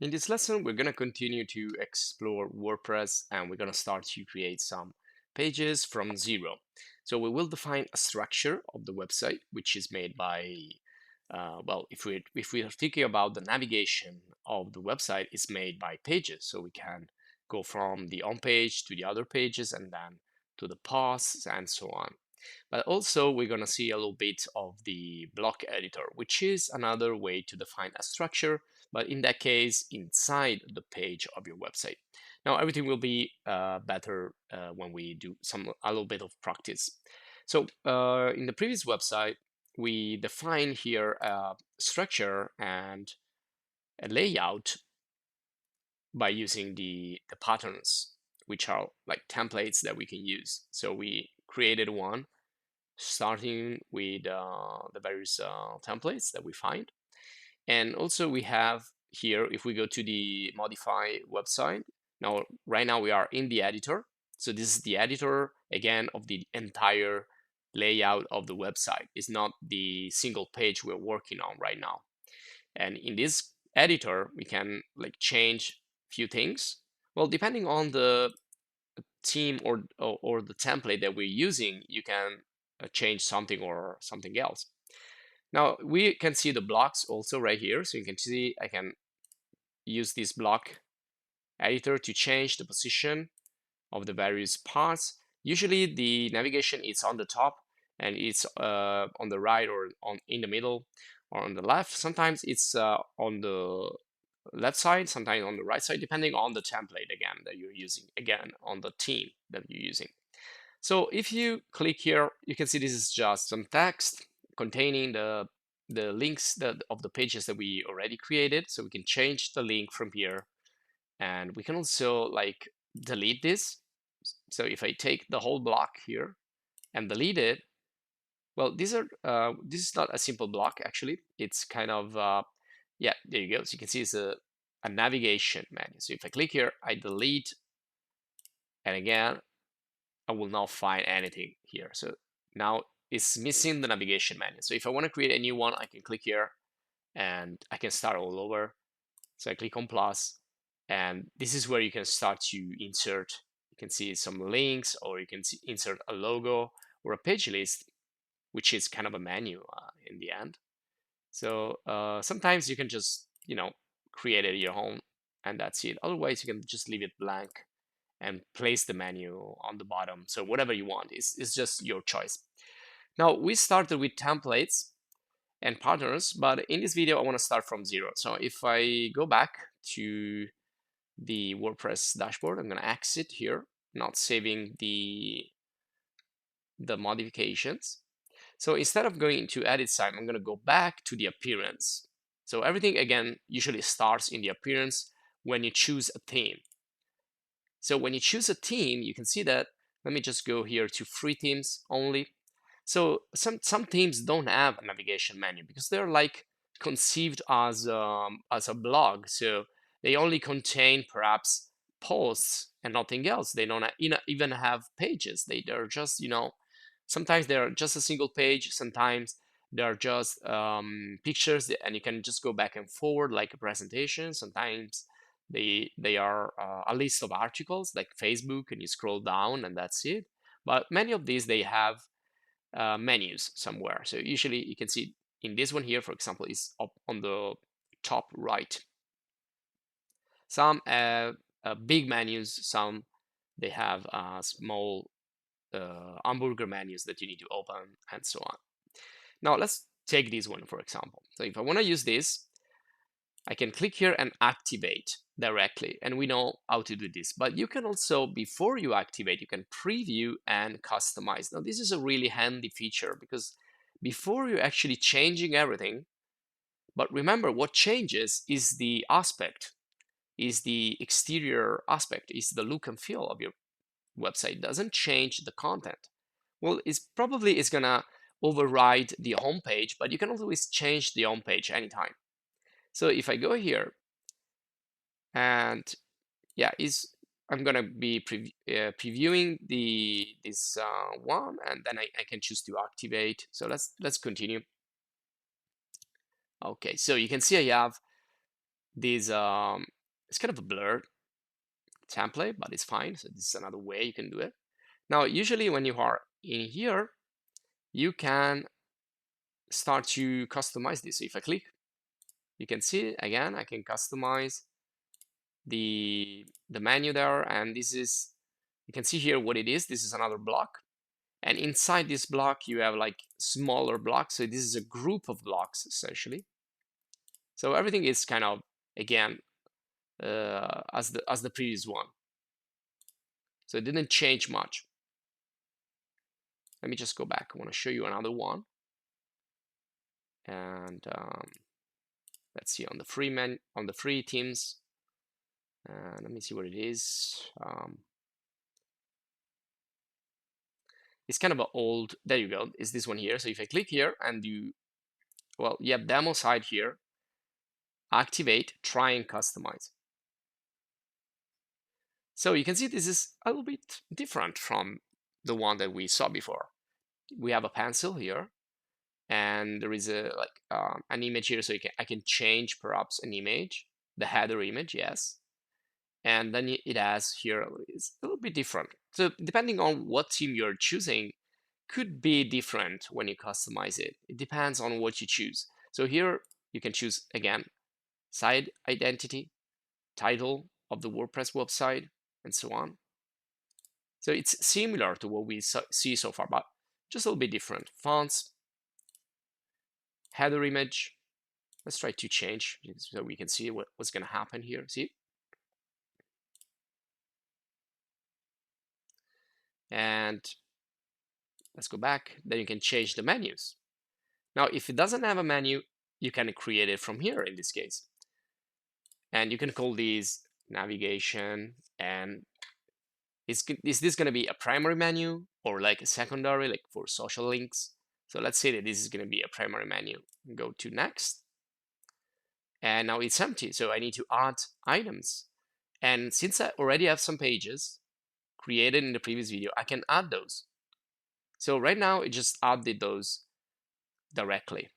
In this lesson, we're going to continue to explore WordPress and we're going to start to create some pages from zero. So we will define a structure of the website, which is made by, well, if we are thinking about the navigation of the website, is made by pages. So we can go from the home page to the other pages and then to the posts and so on. But also we're going to see a little bit of the block editor, which is another way to define a structure, but in that case, inside the page of your website. Now, everything will be better when we do a little bit of practice. So in the previous website, we define here a structure and a layout by using the patterns, which are like templates that we can use. So we created one starting with the various templates that we find. And also we have here, if we go to the modify website, right now we are in the editor. So this is the editor, again, of the entire layout of the website. It's not the single page we're working on right now. And in this editor, we can like change a few things. Well, depending on the theme or the template that we're using, you can change something or something else. Now we can see the blocks also right here. So you can see I can use this block editor to change the position of the various parts. Usually the navigation is on the top and it's on the right or in the middle or on the left. Sometimes it's on the left side, sometimes on the right side, depending on the template again that you're using, again on the theme that you're using. So if you click here, you can see this is just some text containing the links of the pages that we already created. So we can change the link from here, and we can also like delete this. So if I take the whole block here and delete it, well, this is not a simple block actually. It's kind of yeah, there you go. So you can see it's a navigation menu. So if I click here, I delete, and again, I will not find anything here. So now it's missing the navigation menu. So if I want to create a new one, I can click here and I can start all over. So I click on plus, and this is where you can start to insert. You can see some links, or you can insert a logo or a page list, which is kind of a menu in the end. So sometimes you can just, create it your own, and that's it. Otherwise, you can just leave it blank and place the menu on the bottom. So whatever you want, it's just your choice. Now we started with templates and patterns, but in this video, I want to start from zero. So if I go back to the WordPress dashboard, I'm going to exit here, not saving the modifications. So instead of going to edit side, I'm going to go back to the appearance. So everything again usually starts in the appearance when you choose a theme. So when you choose a theme, you can see that, let me just go here to free themes only. So some themes don't have a navigation menu because they're like conceived as a blog. So they only contain perhaps posts and nothing else. They don't even have pages. They're just, sometimes they're just a single page. Sometimes they're just pictures and you can just go back and forward like a presentation. Sometimes they are a list of articles like Facebook, and you scroll down and that's it. But many of these, they have menus somewhere. So usually you can see in this one here, for example, is up on the top right. Some big menus, some they have small hamburger menus that you need to open and so on. Now let's take this one, for example. So if I want to use this, I can click here and activate directly, and we know how to do this. But you can also, before you activate, you can preview and customize. Now this is a really handy feature because before you're actually changing everything, but remember what changes is the aspect, is the exterior aspect, is the look and feel of your website. It doesn't change the content. Well, it's probably is gonna override the home page, but you can always change the home page anytime. So if I go here and yeah, I'm gonna be previewing this one, and then I can choose to activate. So let's continue. Okay, so you can see I have this it's kind of a blurred template, but it's fine. So this is another way you can do it. Now, usually when you are in here, you can start to customize this. So if I click, you can see again, I can customize the menu there, and this is, you can see here what it is. This is another block, and inside this block you have like smaller blocks. So this is a group of blocks essentially. So everything is kind of, again, as the previous one. So it didn't change much. Let me just go back. I want to show you another one. And let's see on the free themes. Let me see what it is. It's kind of an old, there you go, is this one here. So if I click here and well, you have demo side here, activate, try and customize. So you can see this is a little bit different from the one that we saw before. We have a pencil here, and there is a an image here, so I can change perhaps an image, the header image, yes. And then it has here, it's a little bit different. So depending on what theme you're choosing, could be different when you customize it. It depends on what you choose. So here you can choose again, site identity, title of the WordPress website, and so on. So it's similar to what we see so far, but just a little bit different. Fonts, header image. Let's try to change so we can see what's going to happen here. See? And let's go back. Then you can change the menus. Now, if it doesn't have a menu, you can create it from here in this case. And you can call these navigation. And is this going to be a primary menu or like a secondary, like for social links? So let's say that this is going to be a primary menu. Go to next. And now it's empty. So I need to add items. And since I already have some pages created in the previous video, I can add those. So right now it just added those directly,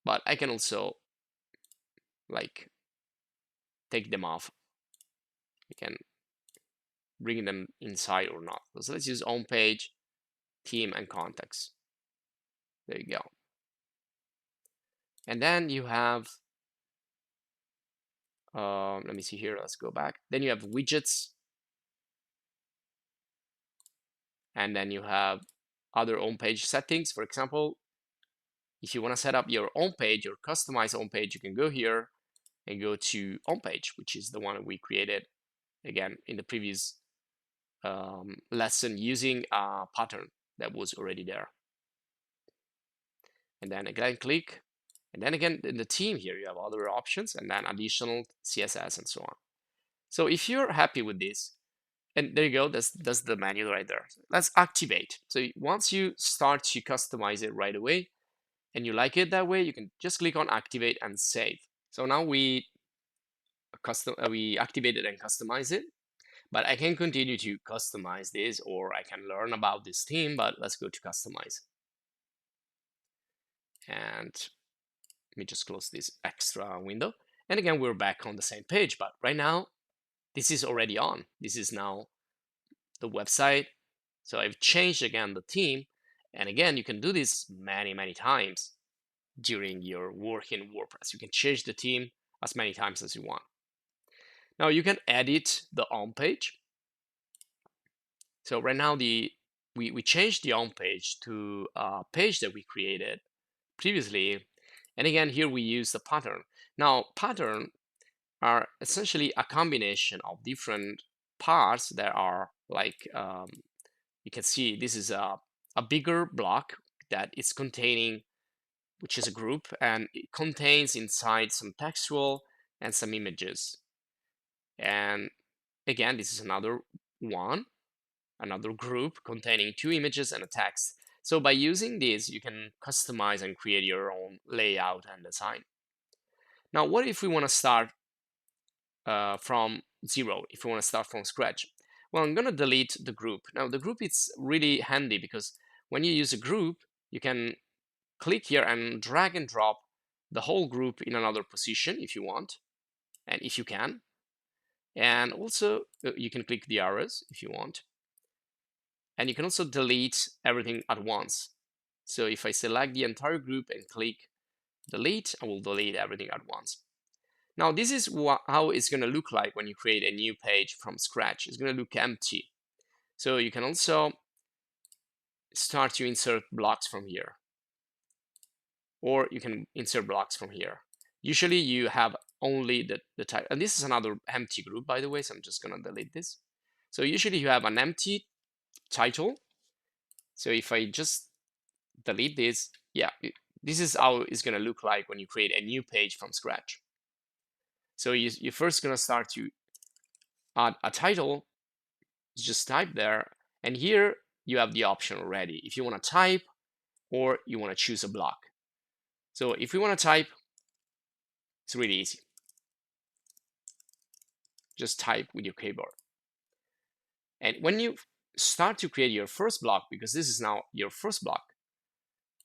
but I can also like take them off. I can bring them inside or not. So let's use home page, theme, and context. There you go. And then you have, let me see here, let's go back. Then you have widgets. And then you have other home page settings. For example, if you want to set up your own page, your customized home page, you can go here and go to home page, which is the one we created again in the previous lesson using a pattern that was already there. And then again, click. And then again, in the theme here, you have other options and then additional CSS and so on. So if you're happy with this, and there you go, that's the menu right there. Let's activate. So once you start to customize it right away, and you like it that way, you can just click on activate and save. So now we activate it and customize it, but I can continue to customize this, or I can learn about this theme, but let's go to customize. And let me just close this extra window. And again, we're back on the same page, but right now, this is already on. This is now the website. So I've changed again the theme. And again, you can do this many, many times during your work in WordPress. You can change the theme as many times as you want. Now you can edit the home page. So right now we changed the home page to a page that we created previously. And again, here we use the pattern. Now pattern are essentially a combination of different parts that are like, you can see this is a bigger block that is containing, which is a group, and it contains inside some textual and some images. And again, this is another group containing 2 images and a text. So by using this, you can customize and create your own layout and design. Now, what if we want to start from zero, if we want to start from scratch? Well, I'm going to delete the group. Now, the group is really handy because when you use a group, you can click here and drag and drop the whole group in another position if you want. and if you can. And also you can click the arrows if you want. And you can also delete everything at once. So if I select the entire group and click delete, I will delete everything at once. Now this is how it's going to look like when you create a new page from scratch. It's going to look empty. So you can also start to insert blocks from here, or you can insert blocks from here. Usually you have only the type, and this is another empty group, by the way, so I'm just going to delete this. So usually you have an empty title. So if I just delete this, yeah, this is how it's going to look like when you create a new page from scratch. So you're first going to start to add a title. Just type there, and here you have the option already if you want to type or you want to choose a block. So if we want to type, it's really easy. Just type with your keyboard. And when you start to create your first block, because this is now your first block,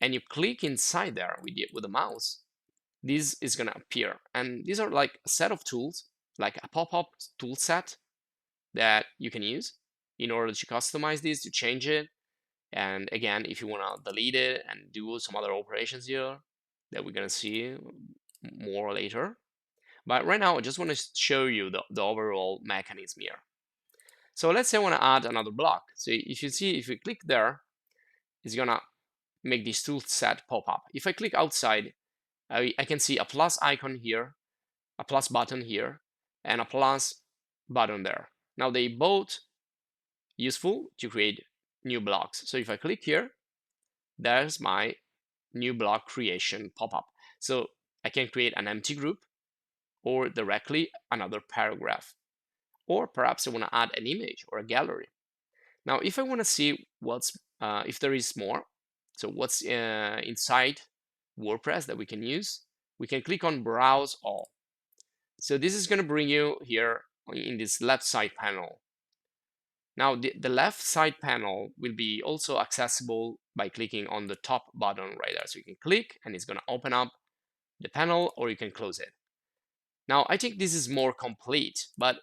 and you click inside there with the mouse, this is going to appear. And these are like a set of tools, like a pop-up tool set that you can use in order to customize this, to change it. And again, if you want to delete it and do some other operations here that we're going to see more later. But right now, I just want to show you the overall mechanism here. So let's say I want to add another block. So if you see, if we click there, it's going to make this tool set pop up. If I click outside, I can see a plus icon here, a plus button here, and a plus button there. Now they both useful to create new blocks. So if I click here, there's my new block creation pop-up. So I can create an empty group or directly another paragraph. Or perhaps I want to add an image or a gallery. Now, if I want to see what's, if there is more, so what's inside WordPress that we can use, we can click on Browse All. So this is going to bring you here in this left side panel. Now, the left side panel will be also accessible by clicking on the top button right there. So you can click and it's going to open up the panel, or you can close it. Now, I think this is more complete, but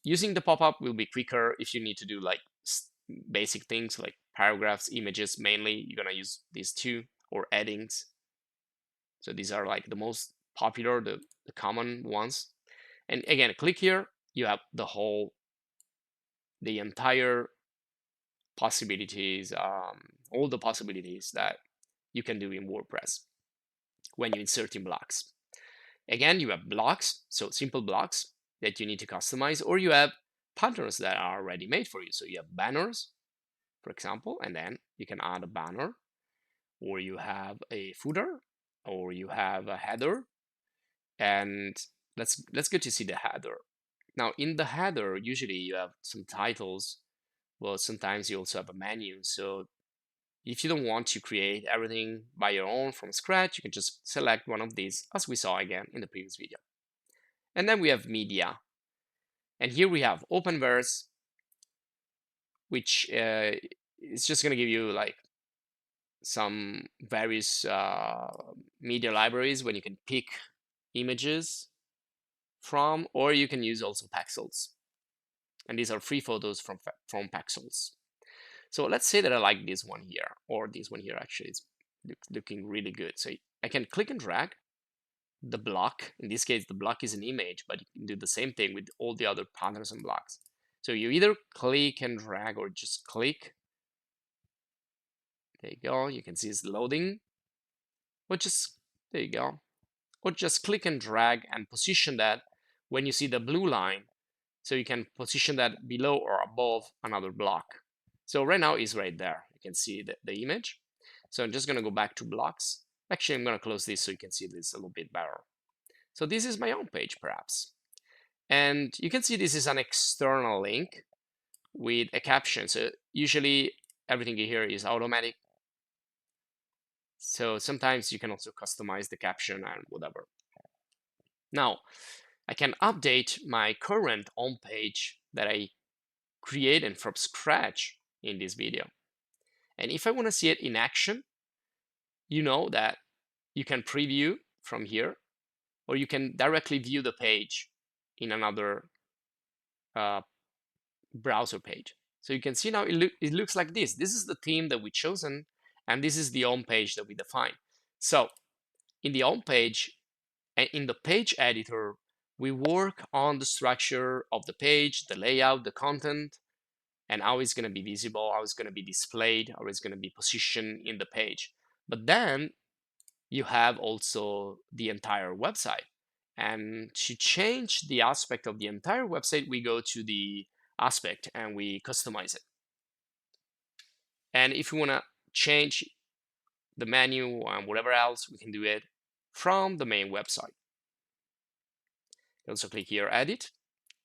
using the pop-up will be quicker if you need to do like basic things like paragraphs, images. Mainly, you're going to use these two, or headings. So these are like the most popular, the common ones. And again, click here, you have the entire possibilities, all the possibilities that you can do in WordPress when you insert in blocks. Again, you have blocks, so simple blocks that you need to customize, or you have patterns that are already made for you. So you have banners, for example, and then you can add a banner, or you have a footer, or you have a header. And let's go to see the header. Now, in the header, usually you have some titles. Well, sometimes you also have a menu. So if you don't want to create everything by your own from scratch, you can just select one of these, as we saw again in the previous video. And then we have media. And here we have OpenVerse, which is just going to give you like some various media libraries when you can pick images from, or you can use also Pexels. And these are free photos from Pexels. So let's say that I like this one here, or this one here actually is looking really good. So I can click and drag the block. In this case, the block is an image, but you can do the same thing with all the other patterns and blocks. So you either click and drag or just click. There you go. You can see it's loading. Or just, there you go. Or just click and drag and position that when you see the blue line. So you can position that below or above another block. So right now it's right there. You can see the image. So I'm just going to go back to blocks. Actually, I'm going to close this so you can see this a little bit better. So this is my own page, perhaps. And you can see this is an external link with a caption. So usually everything here is automatic. So sometimes you can also customize the caption and whatever. Now, I can update my current home page that I created from scratch in this video. And if I want to see it in action, you know that you can preview from here, or you can directly view the page in another browser page. So you can see now it looks like this. This is the theme that we chosen, and this is the home page that we define. So in the home page and in the page editor, we work on the structure of the page, the layout, the content, and how it's going to be visible, how it's going to be displayed, how it's going to be positioned in the page. But then you have also the entire website. And to change the aspect of the entire website, we go to the aspect and we customize it. And if we want to change the menu and whatever else, we can do it from the main website. You also click here, edit,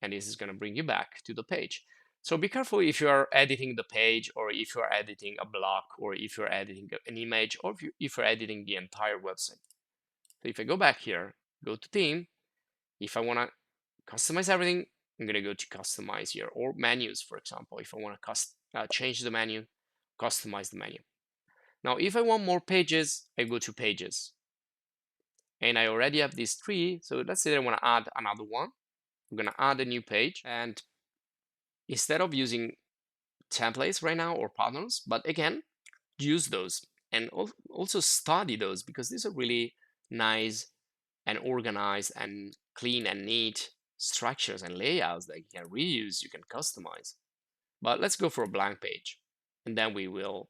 and this is going to bring you back to the page. So be careful if you are editing the page, or if you are editing a block, or if you're editing an image, or if you're editing the entire website. So if I go back here, go to theme, if I want to customize everything, I'm going to go to customize here, or menus, for example. If I want to change the menu, customize the menu. Now, if I want more pages, I go to pages. And I already have these three. So let's say I want to add another one. I'm going to add a new page. And instead of using templates right now or patterns, but again, use those and also study those, because these are really nice and organized and clean and neat structures and layouts that you can reuse, you can customize. But let's go for a blank page, and then we will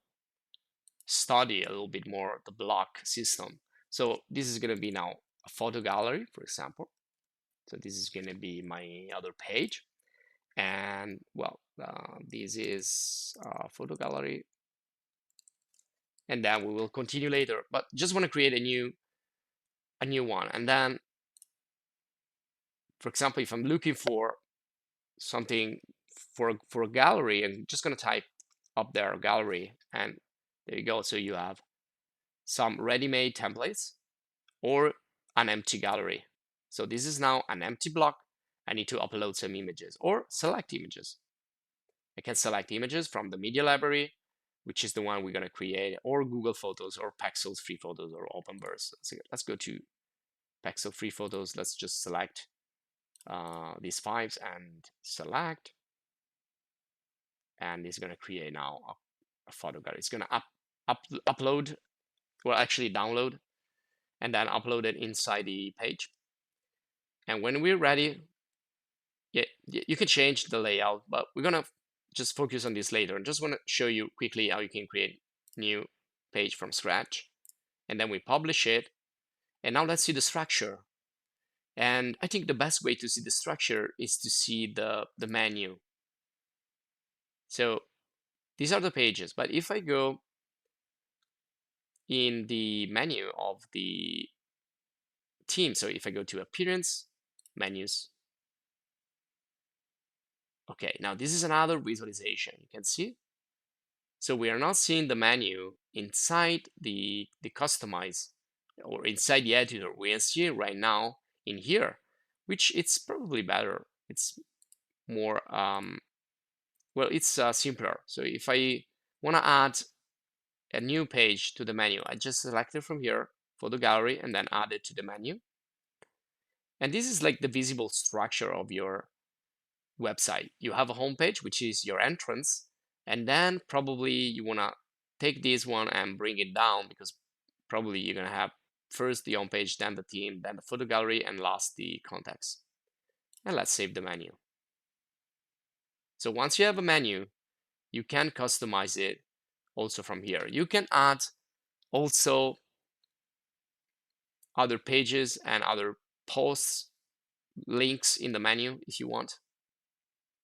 study a little bit more the block system. So this is going to be now a photo gallery, for example. So this is going to be my other page. And well, this is a photo gallery. And then we will continue later, but just want to create a new one. And then, for example, if I'm looking for something for a gallery, and just going to type up there gallery, and there you go. So you have some ready-made templates or an empty gallery. So this is now an empty block. I need to upload some images or select images. I can select images from the media library, which is the one we're going to create, or Google Photos, or Pexels Free Photos, or OpenBurst. So let's go to Pexel Free Photos. Let's just select these files and select. And it's going to create now a photo gallery. It's going to upload, well, actually download, and then upload it inside the page. And when we're ready, you can change the layout, but we're going to just focus on this later. And just want to show you quickly how you can create new page from scratch. And then we publish it. And now let's see the structure. And I think the best way to see the structure is to see the menu. So these are the pages, but if I go in the menu of the theme, so if I go to appearance, menus. Okay, now this is another visualization, you can see. So we are not seeing the menu inside the customize or inside the editor. We are seeing right now in here, which it's probably better. It's more, well, it's simpler. So if I want to add a new page to the menu, I just select it from here for the gallery and then add it to the menu. And this is like the visible structure of your website. You have a home page, which is your entrance, and then probably you want to take this one and bring it down, because probably you're going to have first the home page, then the theme, then the photo gallery, and last the context. And let's save the menu. So once you have a menu, you can customize it also from here. You can add also other pages and other posts, links in the menu if you want.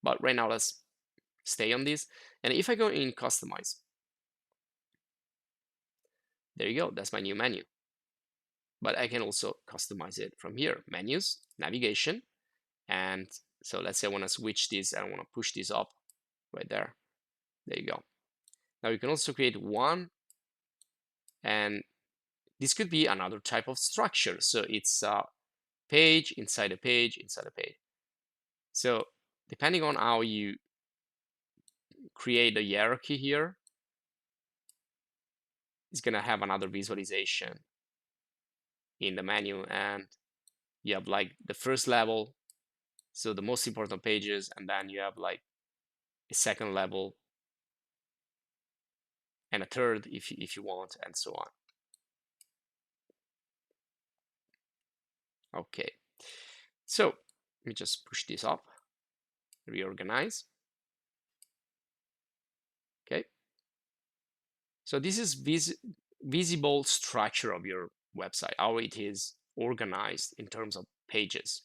But right now, let's stay on this. And if I go in customize, there you go, that's my new menu. But I can also customize it from here, menus, navigation. And so let's say I want to switch this and I want to push this up right there. There you go. Now you can also create one, and this could be another type of structure. So it's a page inside a page inside a page. So depending on how you create a hierarchy here, it's going to have another visualization in the menu. And You have like the first level, so the most important pages, and then you have like a second level and a third if you want, and so on. Okay, so let me just push this up, reorganize. Okay, so this is visible structure of your website, how it is organized in terms of pages.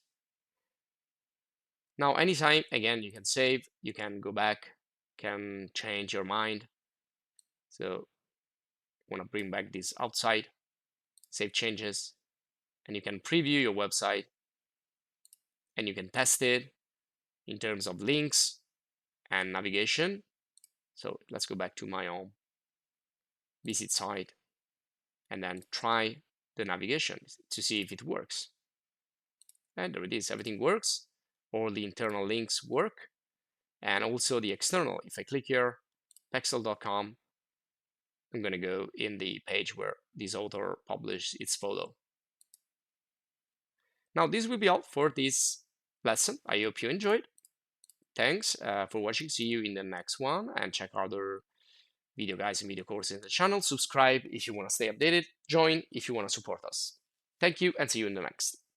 Now, anytime, again, you can save, you can go back, can change your mind. So want to bring back this outside, save changes, and you can preview your website and you can test it in terms of links and navigation. So let's go back to my home, visit site, and then try the navigation to see if it works. And there it is, everything works. All the internal links work, and also the external. If I click here, pexel.com, I'm going to go in the page where this author published its photo. Now, this will be all for this lesson. I hope you enjoyed. Thanks for watching. See you in the next one, and check other video guides and video courses in the channel. Subscribe if you want to stay updated. Join if you want to support us. Thank you, and see you in the next.